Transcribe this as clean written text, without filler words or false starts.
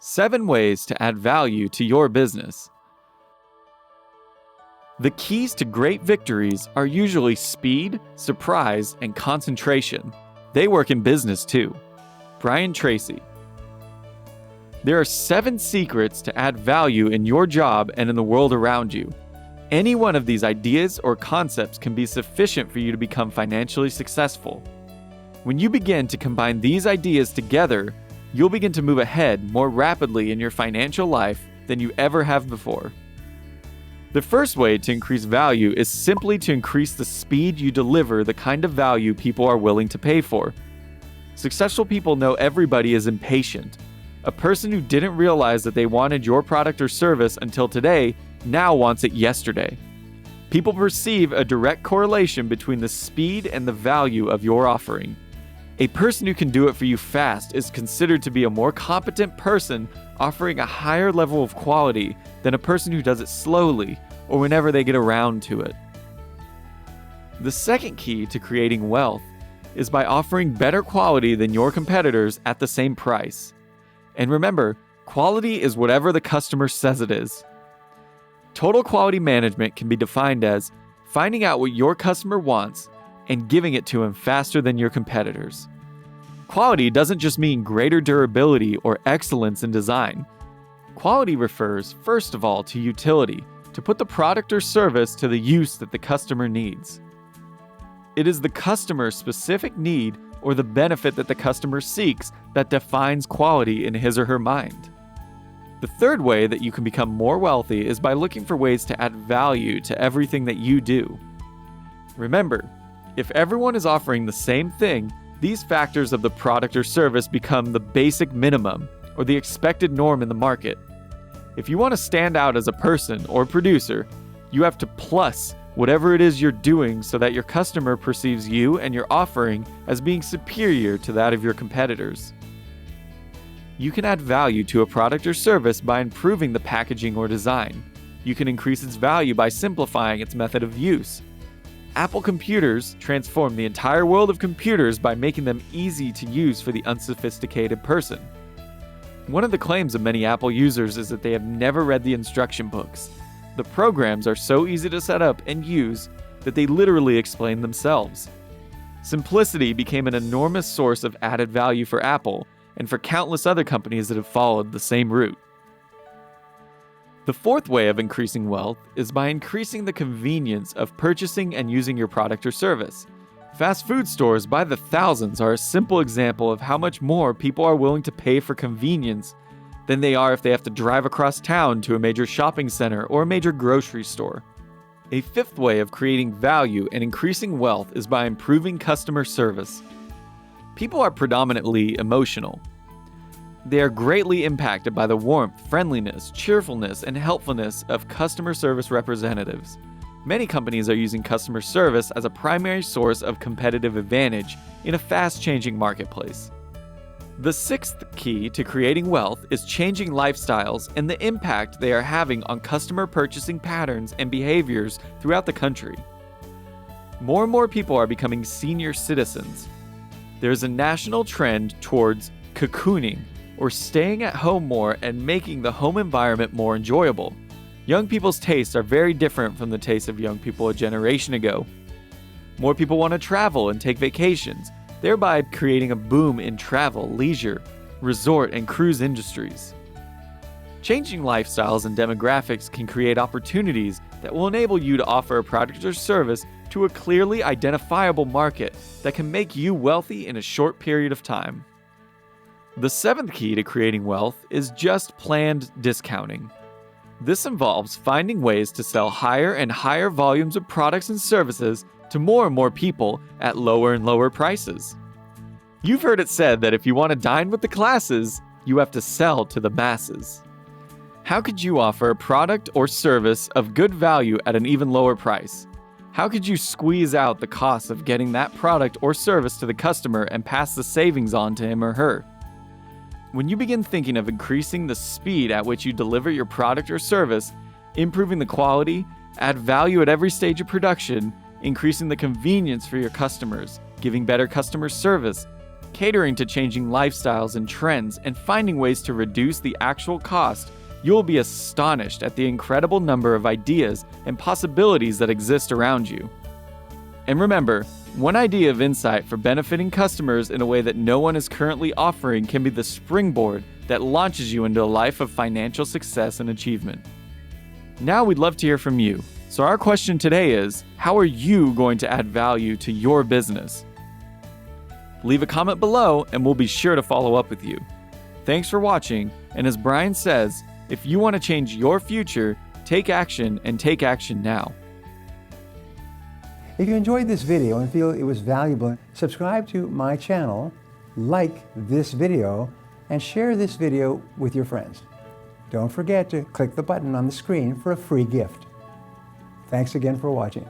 7 ways to add value to your business. The keys to great victories are usually speed, surprise, and concentration. They work in business too. Brian Tracy. There are 7 secrets to add value in your job and in the world around you. Any one of these ideas or concepts can be sufficient for you to become financially successful. When you begin to combine these ideas together, you'll begin to move ahead more rapidly in your financial life than you ever have before. The first way to increase value is simply to increase the speed you deliver the kind of value people are willing to pay for. Successful people know everybody is impatient. A person who didn't realize that they wanted your product or service until today now wants it yesterday. People perceive a direct correlation between the speed and the value of your offering. A person who can do it for you fast is considered to be a more competent person offering a higher level of quality than a person who does it slowly or whenever they get around to it. The second key to creating wealth is by offering better quality than your competitors at the same price. And remember, quality is whatever the customer says it is. Total quality management can be defined as finding out what your customer wants and giving it to him faster than your competitors. Quality doesn't just mean greater durability or excellence in design. Quality refers, first of all, to utility, to put the product or service to the use that the customer needs. It is the customer's specific need or the benefit that the customer seeks that defines quality in his or her mind. The third way that you can become more wealthy is by looking for ways to add value to everything that you do. Remember, if everyone is offering the same thing, these factors of the product or service become the basic minimum or the expected norm in the market. If you want to stand out as a person or producer, you have to plus whatever it is you're doing so that your customer perceives you and your offering as being superior to that of your competitors. You can add value to a product or service by improving the packaging or design. You can increase its value by simplifying its method of use. Apple computers transformed the entire world of computers by making them easy to use for the unsophisticated person. One of the claims of many Apple users is that they have never read the instruction books. The programs are so easy to set up and use that they literally explain themselves. Simplicity became an enormous source of added value for Apple and for countless other companies that have followed the same route. The fourth way of increasing wealth is by increasing the convenience of purchasing and using your product or service. Fast food stores by the thousands are a simple example of how much more people are willing to pay for convenience than they are if they have to drive across town to a major shopping center or a major grocery store. A fifth way of creating value and increasing wealth is by improving customer service. People are predominantly emotional. They are greatly impacted by the warmth, friendliness, cheerfulness, and helpfulness of customer service representatives. Many companies are using customer service as a primary source of competitive advantage in a fast-changing marketplace. The sixth key to creating wealth is changing lifestyles and the impact they are having on customer purchasing patterns and behaviors throughout the country. More and more people are becoming senior citizens. There's a national trend towards cocooning, or staying at home more and making the home environment more enjoyable. Young people's tastes are very different from the tastes of young people a generation ago. More people want to travel and take vacations, thereby creating a boom in travel, leisure, resort, and cruise industries. Changing lifestyles and demographics can create opportunities that will enable you to offer a product or service to a clearly identifiable market that can make you wealthy in a short period of time. The seventh key to creating wealth is just planned discounting. This involves finding ways to sell higher and higher volumes of products and services to more and more people at lower and lower prices. You've heard it said that if you want to dine with the classes, you have to sell to the masses. How could you offer a product or service of good value at an even lower price? How could you squeeze out the cost of getting that product or service to the customer and pass the savings on to him or her? When you begin thinking of increasing the speed at which you deliver your product or service, improving the quality, add value at every stage of production, increasing the convenience for your customers, giving better customer service, Catering to changing lifestyles and trends and finding ways to reduce the actual cost, you will be astonished at the incredible number of ideas and possibilities that exist around you. And remember, one idea of insight for benefiting customers in a way that no one is currently offering can be the springboard that launches you into a life of financial success and achievement. Now we'd love to hear from you. So our question today is, how are you going to add value to your business? Leave a comment below and we'll be sure to follow up with you. Thanks for watching, and as Brian says, if you want to change your future, take action and take action now. If you enjoyed this video and feel it was valuable, subscribe to my channel, like this video, and share this video with your friends. Don't forget to click the button on the screen for a free gift. Thanks again for watching.